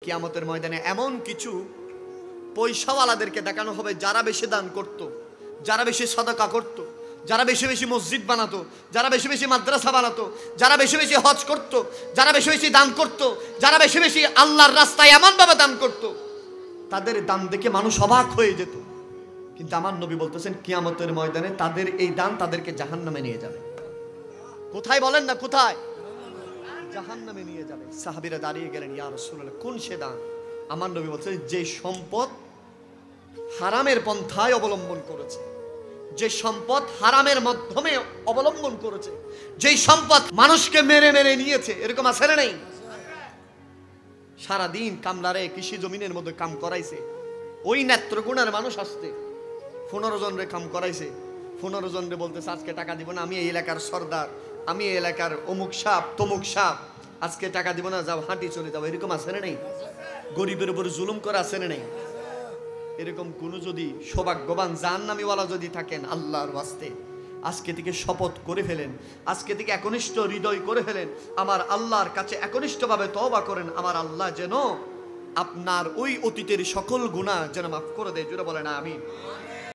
কিয়ামতের ময়দানে এমন কিছু পয়সাওয়ালাদেরকে দেখানো হবে যারা বেশি দান করত, যারা বেশি সাদাকা করত, যারা বেশি বেশি মসজিদ বানাতো, যারা বেশি বেশি মাদ্রাসা বানাতো, যারা বেশি বেশি হজ করত, যারা বেশি বেশি দান করত, যারা বেশি বেশি আল্লাহর রাস্তায় এমনভাবে দান করত, তাদের দান দেখে মানুষ অবাক হয়ে যেত। কিন্তু আমার নবী বলতেছেন কিয়ামতের ময়দানে তাদের এই দান তাদেরকে জাহান্নামে নিয়ে যাবে। কোথায় বলেন না, কোথায়? জাহান্নামে নিয়ে যাবে। সাহাবীরা দাঁড়িয়ে গেলেন, ইয়া রাসূলুল্লাহ, কোন সে দান? আমার নবী বলছেন, যে সম্পদ হারামের পন্থায় অবলম্বন করেছে, যে সম্পদ হারামের মাধ্যমে অবলম্বন করেছে, যেই সম্পদ মানুষকে মেরে মেরে নিয়েছে। এরকম আছে না নাই? সারাদিন কামলারে কৃষি জমিনের মধ্যে কাম করাইছে, ওই নেত্রকোনার মানুষ আসতে 15 জন রে কাম করাইছে, 15 জন রে বলতেছে আজকে টাকা দিব না, আমি এই এলাকার সর্দার, আমি এই এলাকার অমুক সাপ তমুক সাপ, আজকে টাকা দিব না, যাও হাঁটি চলে যাও। এরকম আছে না নাই? গরিবের উপর জুলুম করা আছে না নাই? এরকম কোন যদি সৌভাগ্যবান জাহান্নামীওয়ালা যদি থাকেন, আল্লাহর ওয়াস্তে আজকে থেকে শপথ করে ফেলেন, আজকে থেকে একনিষ্ঠ হৃদয় করে ফেলেন, আমার আল্লাহর কাছে একনিষ্ঠভাবে তওবা করেন, আমার আল্লাহ যেন আপনার ওই অতীতের সকল গুনাহ যেন মাফ করে দেয়। জোরে বলেন আমিন।